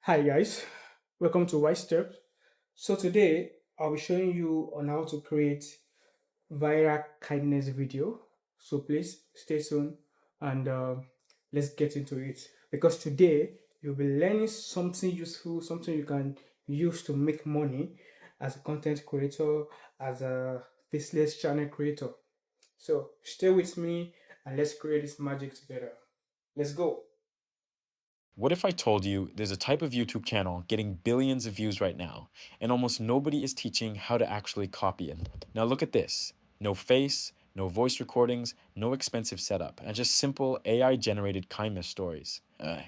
Hi guys, welcome to White Step. So today I'll be showing you on how to create viral kindness video. So please stay tuned and let's get into it. Because today you'll be learning something useful, something you can use to make money as a content creator, as a faceless channel creator. So stay with me and let's create this magic together. Let's go. What if I told you there's a type of YouTube channel getting billions of views right now, and almost nobody is teaching how to actually copy it? Now look at this. No face, no voice recordings, no expensive setup, and just simple AI-generated kindness stories.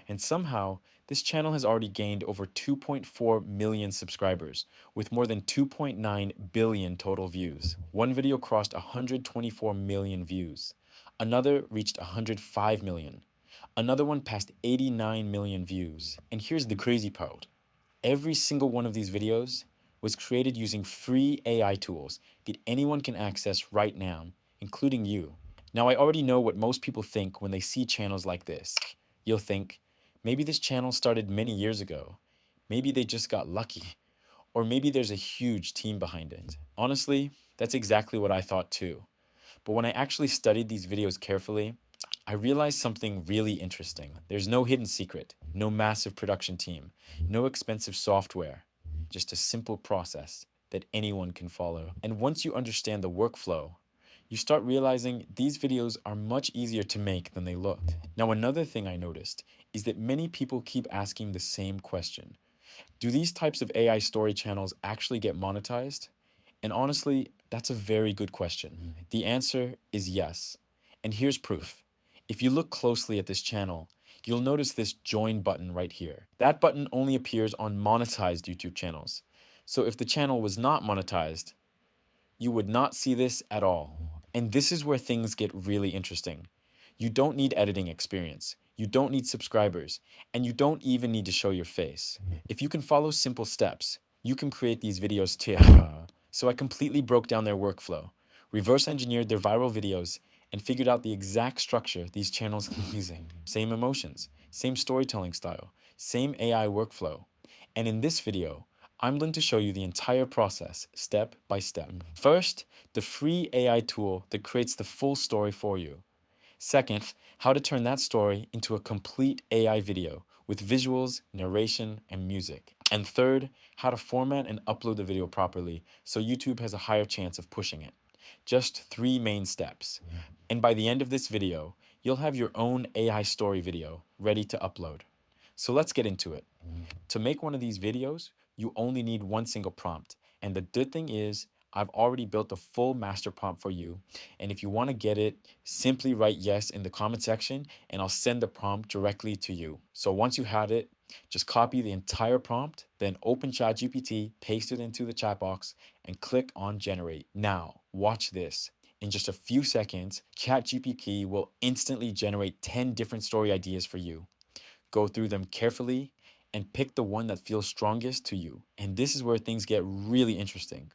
And somehow, this channel has already gained over 2.4 million subscribers, with more than 2.9 billion total views. One video crossed 124 million views. Another reached 105 million. Another one passed 89 million views. And here's the crazy part. Every single one of these videos was created using free AI tools that anyone can access right now, including you. Now, I already know what most people think when they see channels like this. You'll think, maybe this channel started many years ago. Maybe they just got lucky. Or maybe there's a huge team behind it. Honestly, that's exactly what I thought too. But when I actually studied these videos carefully, I realized something really interesting. There's no hidden secret, no massive production team, no expensive software, just a simple process that anyone can follow. And once you understand the workflow, you start realizing these videos are much easier to make than they look. Now, another thing I noticed is that many people keep asking the same question. Do these types of AI story channels actually get monetized? And honestly, that's a very good question. The answer is yes. And here's proof. If you look closely at this channel, you'll notice this join button right here. That button only appears on monetized YouTube channels. So if the channel was not monetized, you would not see this at all. And this is where things get really interesting. You don't need editing experience. You don't need subscribers. And you don't even need to show your face. If you can follow simple steps, you can create these videos too. So I completely broke down their workflow, reverse engineered their viral videos, and figured out the exact structure these channels are using. Same emotions, same storytelling style, same AI workflow. And in this video, I'm going to show you the entire process step by step. First, the free AI tool that creates the full story for you. Second, how to turn that story into a complete AI video with visuals, narration, and music. And third, how to format and upload the video properly so YouTube has a higher chance of pushing it. Just 3 main steps. And by the end of this video, you'll have your own AI story video ready to upload. So let's get into it. To make one of these videos, you only need one single prompt. And the good thing is, I've already built a full master prompt for you. And if you want to get it, simply write yes in the comment section and I'll send the prompt directly to you. So once you have it, just copy the entire prompt, then open ChatGPT, paste it into the chat box, and click on generate. Now, watch this. In just a few seconds, ChatGPT will instantly generate 10 different story ideas for you. Go through them carefully and pick the one that feels strongest to you. And this is where things get really interesting.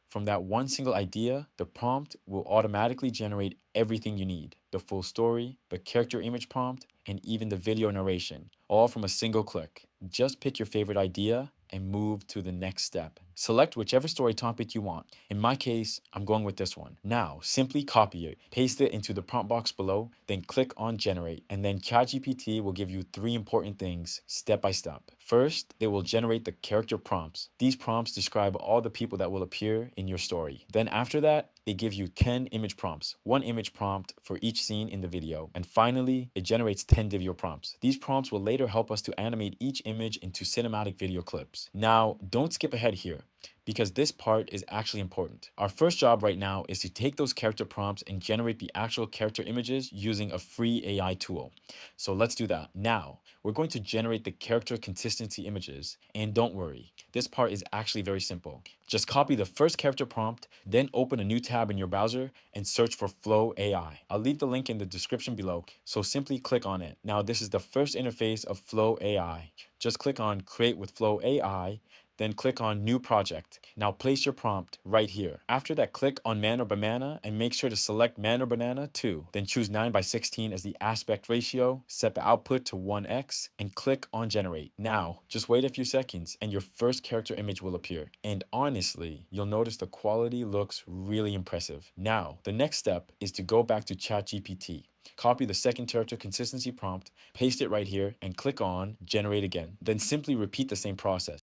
From that one single idea, the prompt will automatically generate everything you need: the full story, the character image prompt, and even the video narration, all from a single click. Just pick your favorite idea and move to the next step. Select whichever story topic you want. In my case, I'm going with this one. Now, simply copy it, paste it into the prompt box below, then click on generate, and then ChatGPT will give you 3 important things step by step. First, they will generate the character prompts. These prompts describe all the people that will appear in your story. Then after that, they give you 10 image prompts, one image prompt for each scene in the video. And finally, it generates 10 video prompts. These prompts will later help us to animate each image into cinematic video clips. Now, don't skip ahead here, because this part is actually important. Our first job right now is to take those character prompts and generate the actual character images using a free AI tool. So let's do that. Now, we're going to generate the character consistency images. And don't worry, this part is actually very simple. Just copy the first character prompt, then open a new tab in your browser and search for Flow AI. I'll leave the link in the description below, so simply click on it. Now, this is the first interface of Flow AI. Just click on Create with Flow AI, then click on New Project. Now place your prompt right here. After that, click on man or banana and make sure to select man or banana 2. Then choose 9 by 16 as the aspect ratio, set the output to 1x, and click on generate. Now, just wait a few seconds and your first character image will appear. And honestly, you'll notice the quality looks really impressive. Now, the next step is to go back to ChatGPT. Copy the second character consistency prompt, paste it right here, and click on generate again. Then simply repeat the same process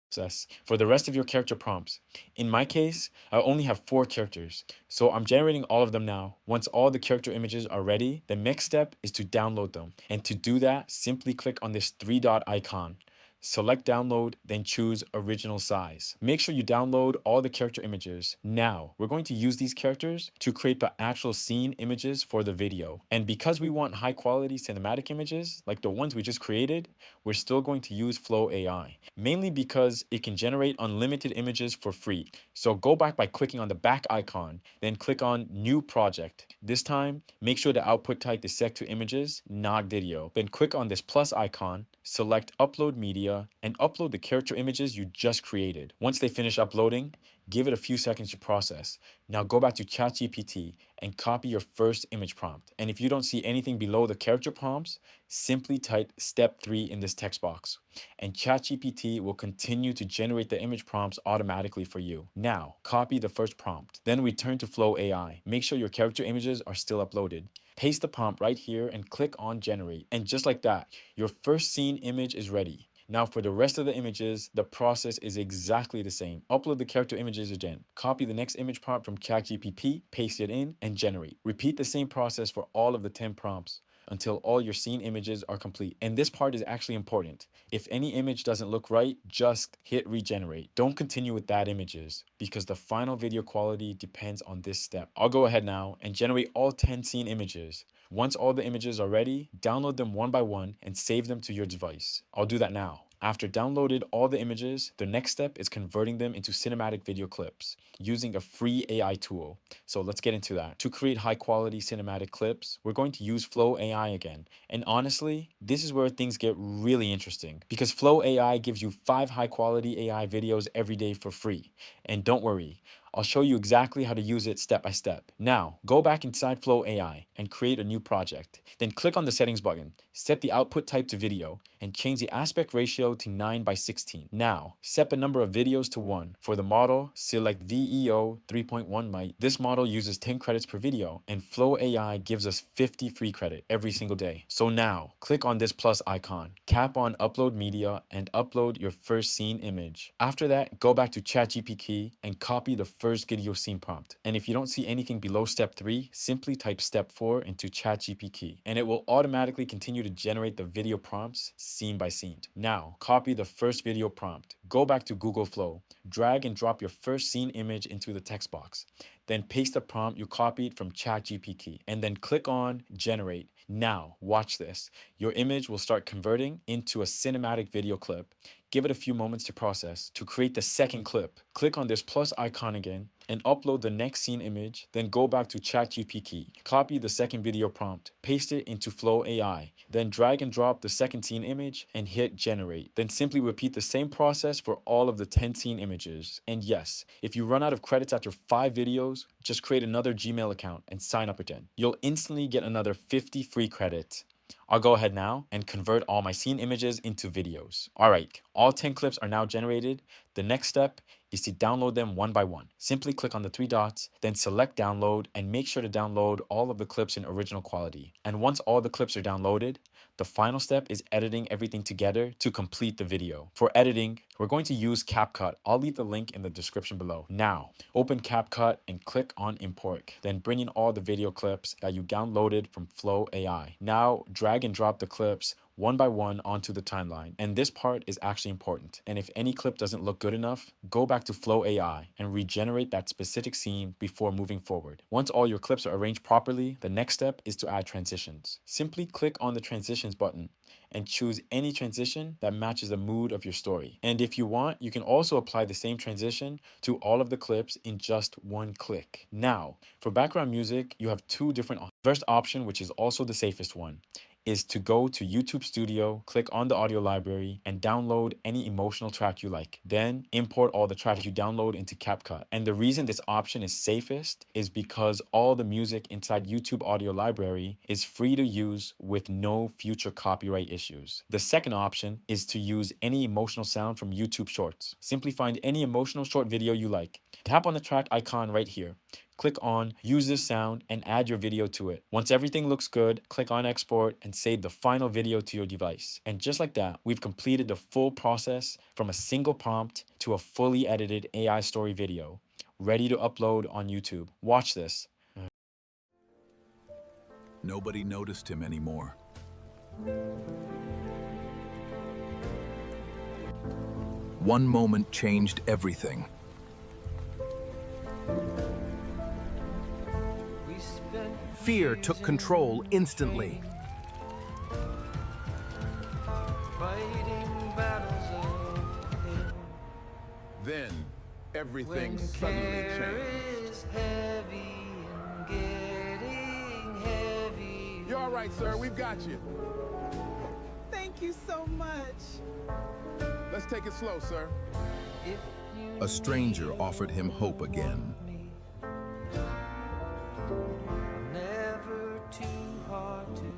for the rest of your character prompts. In my case, I only have 4 characters, so I'm generating all of them now. Once all the character images are ready, the next step is to download them. And to do that, simply click on this 3-dot icon. Select download, then choose original size. Make sure you download all the character images. Now, we're going to use these characters to create the actual scene images for the video. And because we want high quality cinematic images, like the ones we just created, we're still going to use Flow AI, mainly because it can generate unlimited images for free. So go back by clicking on the back icon, then click on New Project. This time, make sure the output type is set to images, not video. Then click on this plus icon, select Upload Media, and upload the character images you just created. Once they finish uploading, give it a few seconds to process. Now go back to ChatGPT and copy your first image prompt. And if you don't see anything below the character prompts, simply type step 3 in this text box. And ChatGPT will continue to generate the image prompts automatically for you. Now, copy the first prompt. Then return to Flow AI. Make sure your character images are still uploaded. Paste the prompt right here and click on generate. And just like that, your first scene image is ready. Now for the rest of the images, the process is exactly the same. Upload the character images again. Copy the next image prompt from ChatGPT, paste it in, and generate. Repeat the same process for all of the 10 prompts until all your scene images are complete. And this part is actually important. If any image doesn't look right, just hit regenerate. Don't continue with bad images because the final video quality depends on this step. I'll go ahead now and generate all 10 scene images. Once all the images are ready, download them one by one and save them to your device. I'll do that now. After downloaded all the images, the next step is converting them into cinematic video clips using a free AI tool. So let's get into that. To create high quality cinematic clips, we're going to use Flow AI again. And honestly, this is where things get really interesting because Flow AI gives you 5 high quality AI videos every day for free. And don't worry, I'll show you exactly how to use it step by step. Now, go back inside Flow AI and create a new project. Then click on the settings button, set the output type to video, and change the aspect ratio to 9 by 16. Now, set the number of videos to 1. For the model, select VEO 3.1 might. This model uses 10 credits per video, and Flow AI gives us 50 free credit every single day. So now, click on this plus icon, tap on Upload Media, and upload your first scene image. After that, go back to ChatGPT and copy the first video scene prompt. And if you don't see anything below step 3, simply type step 4 into ChatGPT, and it will automatically continue to generate the video prompts scene by scene. Now, copy the first video prompt. Go back to Google Flow, drag and drop your first scene image into the text box. Then paste the prompt you copied from ChatGPT and then click on generate. Now, watch this. Your image will start converting into a cinematic video clip. Give it a few moments to process. To create the second clip, click on this plus icon again and upload the next scene image, then go back to ChatGPT. Copy the second video prompt, paste it into Flow AI, then drag and drop the second scene image and hit generate. Then simply repeat the same process for all of the 10 scene images. And yes, if you run out of credits after 5 videos, just create another Gmail account and sign up again. You'll instantly get another 50 free credits. I'll go ahead now and convert all my scene images into videos. All right, all 10 clips are now generated. The next step is to download them one by one. Simply click on the 3 dots, then select download and make sure to download all of the clips in original quality. And once all the clips are downloaded, the final step is editing everything together to complete the video. For editing, we're going to use CapCut. I'll leave the link in the description below. Now, open CapCut and click on import. Then bring in all the video clips that you downloaded from Flow AI. Now, drag and drop the clips one by one onto the timeline. And this part is actually important. And if any clip doesn't look good enough, go back to Flow AI and regenerate that specific scene before moving forward. Once all your clips are arranged properly, the next step is to add transitions. Simply click on the transitions button and choose any transition that matches the mood of your story. And if you want, you can also apply the same transition to all of the clips in just one click. Now, for background music, you have 2 different options. First option, which is also the safest one, is to go to YouTube Studio, click on the audio library, and download any emotional track you like. Then import all the tracks you download into CapCut. And the reason this option is safest is because all the music inside YouTube audio library is free to use with no future copyright issues. The second option is to use any emotional sound from YouTube Shorts. Simply find any emotional short video you like. Tap on the track icon right here. Click on Use this sound and add your video to it. Once everything looks good, click on Export and save the final video to your device. And just like that, we've completed the full process from a single prompt to a fully edited AI story video, ready to upload on YouTube. Watch this. Nobody noticed him anymore. One moment changed everything. Fear took control instantly. Then everything suddenly changed. You're all right, sir. We've got you. Thank you so much. Let's take it slow, sir. A stranger offered him hope again.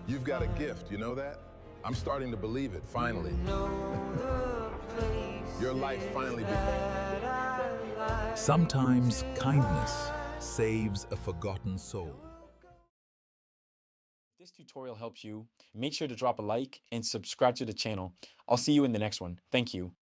You've got a gift, you know that? I'm starting to believe it, finally. Your life finally became... Sometimes kindness saves a forgotten soul. If this tutorial helps you, make sure to drop a like and subscribe to the channel. I'll see you in the next one. Thank you.